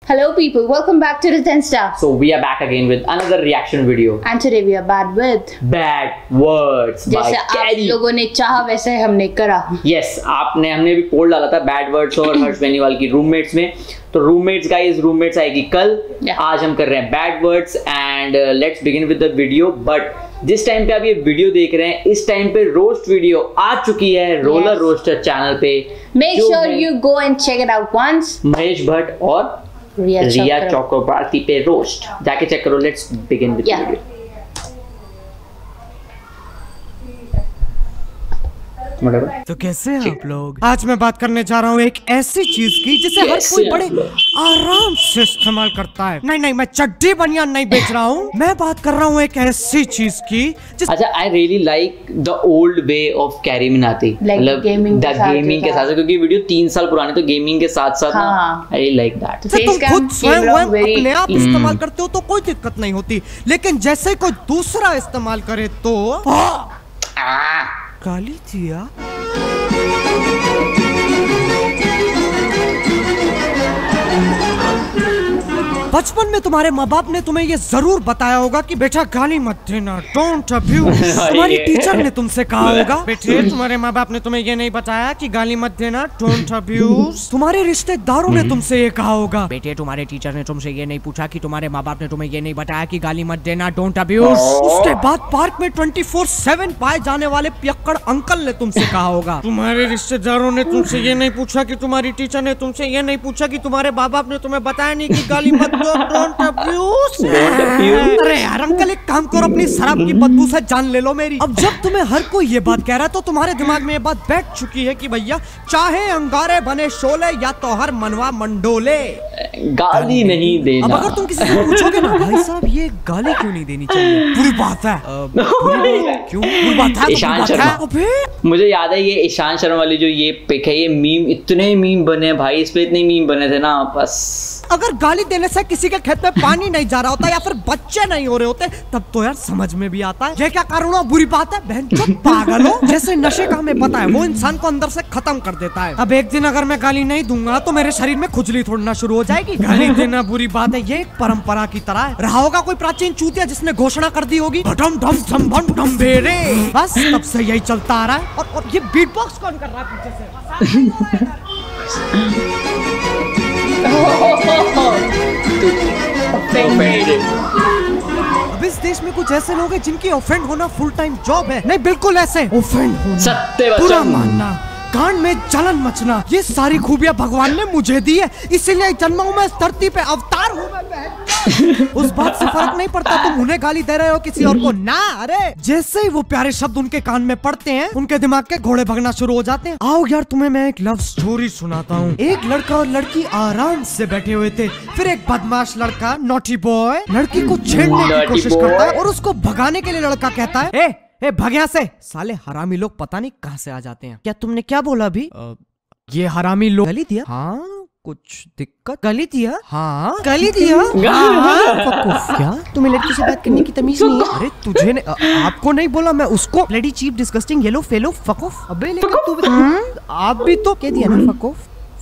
Hello people, welcome back to the 10 Star. So we are back again with another reaction video. And today we are bad with Bad words by जैसे आप लोगों ने चाहा वैसे हमने करा. Yes, हमने भी पोल डाला था बैड वर्ड्स और हर्ष बेनीवाल की रूममेट्स में. तो रूममेट्स आएगी कल. आज हम कर रहे हैं bad words and let's begin with the video. But जिस टाइम पे आप ये वीडियो देख रहे हैं इस टाइम पे रोस्ट वीडियो आ चुकी है रोलर रोस्टर चैनल पे. Make sure you go and check it out once. Mahesh Bhatt और रिया चक्रवर्ती पे रोस्ट जाके चेक करो. Let's begin with video. तो कैसे हैं आप लोग? आज मैं बात करने जा रहा हूँ एक ऐसी चीज की जिसे हर कोई बड़े आराम से इस्तेमाल करता है. नहीं मैं चड्डी बनियान नहीं बेच रहा हूँ. मैं बात कर रहा हूँ एक ऐसी चीज की अच्छा, आई really like the old way of carry Minati, मतलब गेमिंग के साथ, क्योंकि वीडियो 3 साल पुरानी तो गेमिंग के साथ साथ आई रियली लाइक दैट. तुम खुद स्वयं अपने आप इस्तेमाल करते हो तो कोई दिक्कत नहीं होती, लेकिन जैसे कोई दूसरा इस्तेमाल करे तो गाली दिया. बचपन में तुम्हारे माँ बाप ने तुम्हें ये जरूर बताया होगा कि बेटा गाली मत देना, डोंट अब्यूज. तुम्हारी टीचर ने तुमसे कहा होगा बेटे, तुम्हारे माँ बाप ने तुम्हें ये नहीं बताया कि गाली मत देना, डोंट अब्यूज. तुम्हारे रिश्तेदारों ने तुमसे ये कहा होगा बेटे, तुम्हारे टीचर ने तुमसे ये नहीं पूछा कि तुम्हारे माँ बाप ने तुम्हें ये नहीं बताया कि गाली मत देना, डोंट अब्यूज. उसके बाद पार्क में 24/7 पाए जाने वाले पियक्कड़ अंकल ने तुमसे कहा होगा. तुम्हारे रिश्तेदारों ने तुमसे ये नहीं पूछा कि तुम्हारी टीचर ने तुमसे ये नहीं पूछा कि तुम्हारे माँ बाप ने तुम्हें बताया नहीं कि गाली मत Don't abuse. अरे यार अंकल एक काम करो, अपनी शराब की बदबू से जान ले लो मेरी. अब जब तुम्हें हर कोई ये बात कह रहा है तो तुम्हारे दिमाग में ये बात बैठ चुकी है कि भैया चाहे अंगारे बने शोले या तो हर मनवा मंडोले गाली नहीं देना. अब अगर तुम किसी से पूछोगे ना भाई साहब ये गाली क्यों नहीं देनी चाहिए, बुरी बात है. क्यों बुरी बात है? ईशान शर्मा, मुझे याद है ये ईशान शर्मा वाली जो ये पिक है, ये मीम, इतने मीम बने भाई, इस पे इतने मीम बने थे ना. बस अगर गाली देने से किसी के खेत में पानी नहीं जा रहा होता या फिर बच्चे नहीं हो रहे होते तब तो यार समझ में भी आता है. ये क्या कारण हुआ, बुरी बात है. बहन चुप पागल हो. जैसे नशे का हमें पता है वो इंसान को अंदर से खत्म कर देता है. अब एक दिन अगर मैं गाली नहीं दूंगा तो मेरे शरीर में खुजली थोड़ना शुरू हो जाएगी. गाली देना बुरी बात है, ये एक परंपरा की तरह है. रहा होगा कोई प्राचीन चूतिया जिसने घोषणा कर दी होगी डम डम डम डम डम बेरे. बस तब से यही चलता आ रहा है. और ये बीट बॉक्स कौन कर रहा है पीछे से? अब इस देश में कुछ ऐसे लोग हैं जिनकी ऑफेंड होना फुल टाइम जॉब है. नहीं बिल्कुल ऐसे ऑफेंड होना, बुरा मानना, कान में जलन मचना, ये सारी खूबियां भगवान ने मुझे दी है, इसीलिए जन्मा हूं मैं इस धरती पे, अवतार हूं मैं. उस बात से फर्क नहीं पड़ता तुम उन्हें गाली दे रहे हो किसी और को ना. अरे जैसे ही वो प्यारे शब्द उनके कान में पड़ते हैं उनके दिमाग के घोड़े भगना शुरू हो जाते हैं. आओ यार तुम्हें मैं एक लव स्टोरी सुनाता हूँ. एक लड़का और लड़की आराम से बैठे हुए थे. फिर एक बदमाश लड़का, नॉटी बॉय, लड़की को छेड़ने की कोशिश करता है और उसको भगाने के लिए लड़का कहता है ए भाग यहाँ से. साले हरामी लोग पता नहीं कहाँ से आ जाते हैं. क्या तुमने क्या बोला अभी? ये हरामी लोग गाली दिया. हाँ कुछ दिक्कत? गाली दिया? हाँ गाली दिया. क्या तुम्हें लड़की से बात करने की तमीज नहीं है? अरे तुझे ने, आपको नहीं बोला, मैं उसको. Lady cheap disgusting yellow fellow fuck off. अबे लेकिन तू आप भी तो कह दिया ना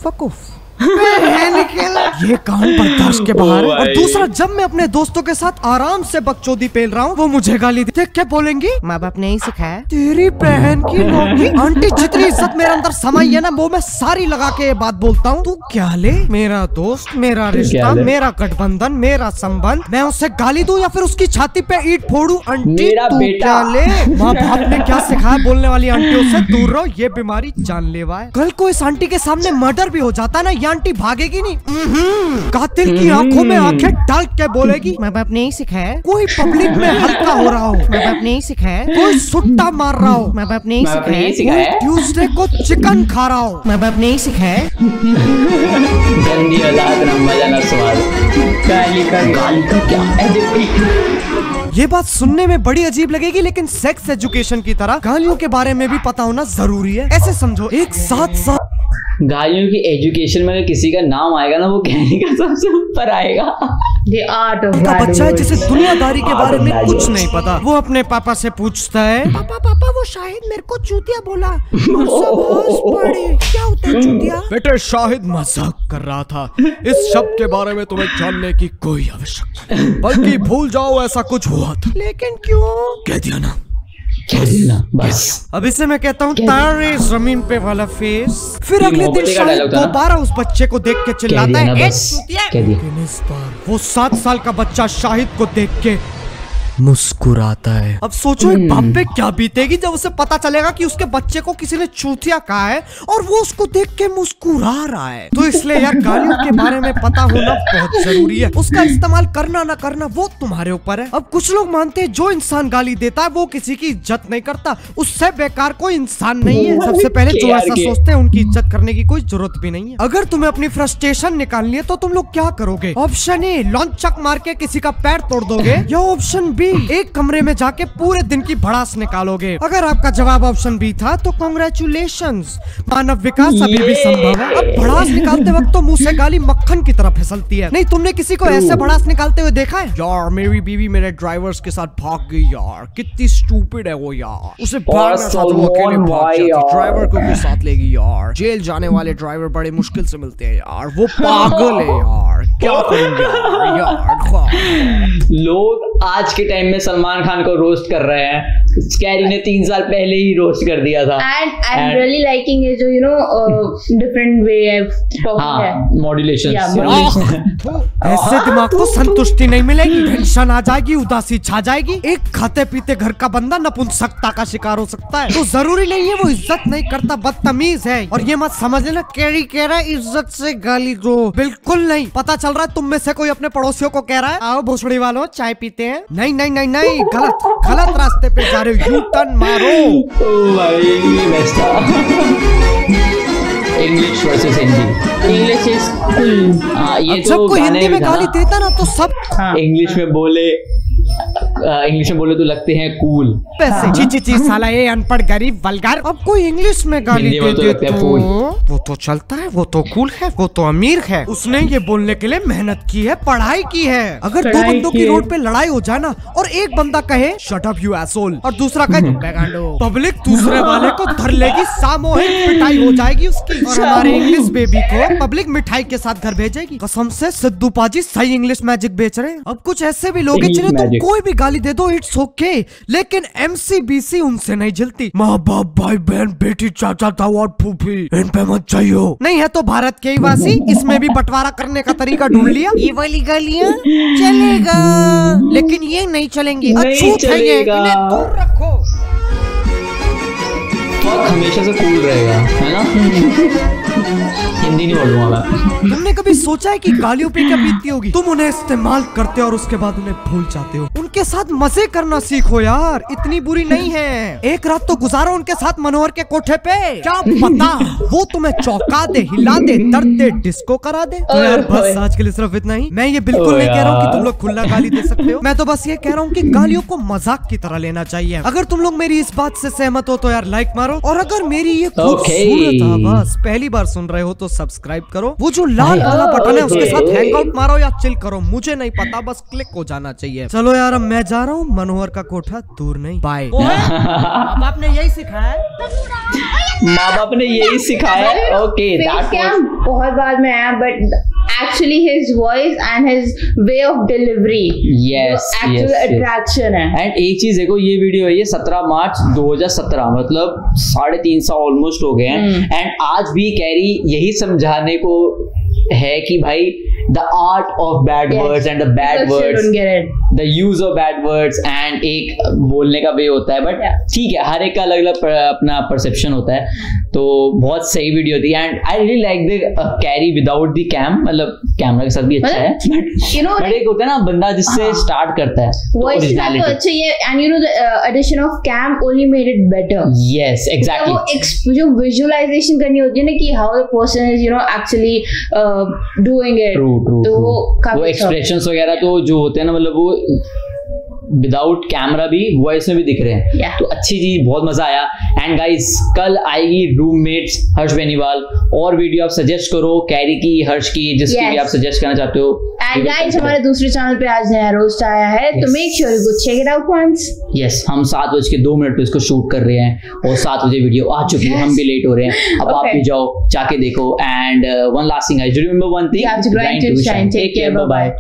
फक ऑफ. ये काम बर्दाश्त के बाहर है. और दूसरा, जब मैं अपने दोस्तों के साथ आराम से बकचोदी पेल रहा हूँ वो मुझे गाली देते. क्या बोलेंगी? माँ बाप ने ही सिखाया. तेरी बहन की नौकरी. आंटी जितनी इज्जत मेरे अंदर समाई है ना वो मैं सारी लगा के ये बात बोलता हूँ. तू क्या ले, मेरा दोस्त, मेरा रिश्ता, मेरा गठबंधन, मेरा संबंध, मैं उससे गाली दूं या फिर उसकी छाती पे ईंट फोड़ू? आंटी तू क्या ले. माँ बाप ने क्या सिखाया, बोलने वाली आंटियों से दूर रहो, ये बीमारी जानलेवा है. कल को इस आंटी के सामने मर्डर भी हो जाता है ना, आंटी भागेगी नहीं. कातिल की आंखों में आंखें डाल के बोलेगी माँ बाप ने ही सिखाया. कोई पब्लिक में हल्का हो रहा हो, माँ बाप ने ही सिखाया. कोई सुट्टा मार रहा हो, माँ बाप ने ही सिखाया. कोई ट्यूसडे को चिकन खा रहा हो, माँ बाप ने ही सिखाया. गंदी औलाद ना मजा ना स्वाद. गाली का क्या है? ये बात सुनने में बड़ी अजीब लगेगी लेकिन सेक्स एजुकेशन की तरह गालियों के बारे में भी पता होना जरूरी है. ऐसे समझो एक साथ गालियों की एजुकेशन में अगर किसी का नाम आएगा ना वो कहने का सबसे ऊपर आएगा. The art of बच्चा है जिसे दुनियादारी के बारे में कुछ नहीं पता. वो अपने पापा से पूछता है पापा वो वो शाहिद मेरे को चूतिया बोला और सब हंस पड़े। क्या होता है चूतिया? बेटे शाहिद मजाक कर रहा था, इस शब्द के बारे में तुम्हें जानने की कोई आवश्यकता नहीं, बल्कि भूल जाओ ऐसा कुछ हुआ था। लेकिन क्यों? कह दिया ना बस। अब इसे मैं कहता हूँ तारे जमीन पे वाला फेस। फिर अगले दिन शाहिद दोबारा उस बच्चे को देख के चिल्लाता है, लेकिन इस बार वो 7 साल का बच्चा शाहिद को देख के मुस्कुराता है। अब सोचो एक बाप पे क्या बीतेगी जब उसे पता चलेगा कि उसके बच्चे को किसी ने चूतिया कहा है और वो उसको देख के मुस्कुरा रहा है। तो इसलिए यार गालियों के बारे में पता होना बहुत जरूरी है, उसका इस्तेमाल करना ना करना वो तुम्हारे ऊपर है। अब कुछ लोग मानते हैं जो इंसान गाली देता है वो किसी की इज्जत नहीं करता, उससे बेकार कोई इंसान नहीं है। सबसे पहले जो ऐसा सोचते हैं उनकी इज्जत करने की कोई जरूरत भी नहीं है। अगर तुम्हें अपनी फ्रस्ट्रेशन निकालनी है तो तुम लोग क्या करोगे? ऑप्शन ए, लॉन्चक मार के किसी का पैर तोड़ दोगे, या ऑप्शन बी, एक कमरे में जाके पूरे दिन की भड़ास निकालोगे। अगर आपका जवाब ऑप्शन बी था तो कांग्रेचुलेशंस, मानव विकास अभी भी संभव है। अब भड़ास निकालते वक्त तो मुंह से गाली मक्खन की तरह फिसलती है। नहीं तुमने किसी को ऐसे भड़ास निकालते हुए देखा है? यार मेरी बीवी मेरे ड्राइवर्स के साथ भाग गई यार, कितनी स्टूपिड है वो यार, उसे भागना था तो अकेले भाग जाती, ड्राइवर को भी साथ लेगी यार। जेल जाने वाले ड्राइवर बड़े मुश्किल से मिलते हैं यार, वो पागल है यार, क्या करेंगे यार। लोग आज के टाइम में सलमान खान को रोस्ट कर रहे हैं, कैरी ने 3 साल पहले ही रोस्ट कर दिया था। And I'm really liking it, जो different way of talking है, मॉड्यूलेशन। ऐसे दिमाग को संतुष्टि नहीं मिलेगी, टेंशन आ जाएगी, उदासी छा जाएगी। एक खाते पीते घर का बंदा नपुंसकता का शिकार हो सकता है। तो जरूरी नहीं है वो इज्जत नहीं करता, बदतमीज है। और ये मत समझ लेना कैरी कह रहा है इज्जत से गाली दो, बिल्कुल नहीं। पता चल रहा है तुम में से कोई अपने पड़ोसियों को कह रहा है आओ भोसड़ी वालों चाय पीते हैं। नहीं नहीं नहीं नहीं, गलत रास्ते पे जा रहे हो, यू टर्न मारो। English versus Hindi. English is ये तो जब कोई हिंदी में गाली देता ना तो सब इंग्लिश में बोले तो लगते हैं कूल। पैसे ची साला ये अनपढ़ गरीब वल्गर। अब कोई इंग्लिश में गाली दे दे तो वो तो चलता है, वो तो कूल है, वो तो अमीर है, उसने ये बोलने के लिए मेहनत की है, पढ़ाई की है। अगर 2 बंदों की रोड पे लड़ाई हो जाए ना और एक बंदा कहे शट अप यू एसोल और दूसरा कहे पब्लिक दूसरे वाले को धर लेगी, सामूहिक पिटाई हो जाएगी उसकी। और हमारे इंग्लिश बेबी को पब्लिक मिठाई के साथ घर भेजेगी। कसम से सिद्धू पाजी सही इंग्लिश मैजिक बेच रहे हैं। अब कुछ ऐसे भी लोग जिन्हें तुम कोई भी गाली दे दो इट्स ओके, लेकिन MCBC उनसे नहीं जलती। माँ बाप भाई बहन बेटी चाचा ताऊ और फूफी इन पे मत चाहिए। नहीं है तो भारत के ही वासी, इसमें भी बंटवारा करने का तरीका ढूंढ लिया। ये वाली गालियाँ चलेगा लेकिन ये नहीं चलेंगी, अछूत है ये, इन्हें दूर रखो। हमेशा से कूल रहेगा, है ना। हिंदी नहीं बोलूंगा मैं। तुमने कभी सोचा है कि गालियों पे क्या बीतती होगी? तुम उन्हें इस्तेमाल करते हो और उसके बाद उन्हें भूल जाते हो। उनके साथ मजे करना सीखो यार, इतनी बुरी नहीं है। एक रात तो गुजारो उनके साथ मनोहर के कोठे पे, क्या पता वो तुम्हें चौंका दे, हिला दे, दर्द दे, डिस्को करा दे। तो यार बस आज के लिए सिर्फ इतना ही। मैं ये बिल्कुल नहीं कह रहा हूँ कि तुम लोग खुला गाली दे सकते हो, मैं तो बस ये कह रहा हूँ कि गालियों को मजाक की तरह लेना चाहिए। अगर तुम लोग मेरी इस बात से सहमत हो तो यार लाइक मारो, और अगर मेरी ये खूबसूरत आवाज पहली बार सुन रहे हो तो सब्सक्राइब करो। वो जो लाल वाला बटन है उसके साथ हैंगआउट मारो या चिल करो, मुझे नहीं पता, बस क्लिक हो जाना चाहिए। चलो यार अब मैं जा रहा हूँ, मनोहर का कोठा दूर नहीं। बाय। माँ बाप ने यही सिखाया है, माँ बाप ने यही सिखाया है। ओके बहुत बाद में आया, but actually his voice and his way of delivery, yes, actual attraction है। एंड एक चीज देखो, ये वीडियो है ये 17 मार्च 2017, मतलब 3.5 साल ऑलमोस्ट हो गए हैं। एंड आज भी कैरी यही समझाने को है कि भाई the art of bad words and the bad words, the use of bad words, and एक बोलने का वे होता है। बट ठीक है, हर एक का अलग अलग अपना परसेप्शन होता है। तो बहुत सही वीडियो थी and I really like the carry without the cam, मतलब कैमरा के साथ भी अच्छा है, बट एक होता है ना बंदा जिससे स्टार्ट करता है वॉइस तो अच्छा ही है। And you know the edition of cam only made it better. Yes exactly, जो विजुअलाइजेशन करनी होती है ना कि how the person is actually doing it, true तो वो एक्सप्रेशंस वगैरह तो जो होते हैं ना, मतलब वो विदाउट कैमरा भी, वॉइस में भी दिख रहे हैं। तो अच्छी चीज, बहुत मजा आया। एंड गाइस कल आएगी रूममेट्स हर्ष बेनीवाल, और वीडियो आप सजेस्ट करो, कैरी की, हर्ष की, जिसकी भी आप सजेस्ट करना चाहते हो। एंड गाइस हमारे दूसरे चैनल पे आज नया रोस्ट आया है, तो make sure you go check it out once. Yes, हम 7:02 पे इसको शूट कर रहे हैं और 7 बजे वीडियो आ चुकी है, हम भी लेट हो रहे हैं। अब आप भी जाओ, जाके देखो। And one last thing, I remember one thing, you have to grind to shine. Take care, bye bye.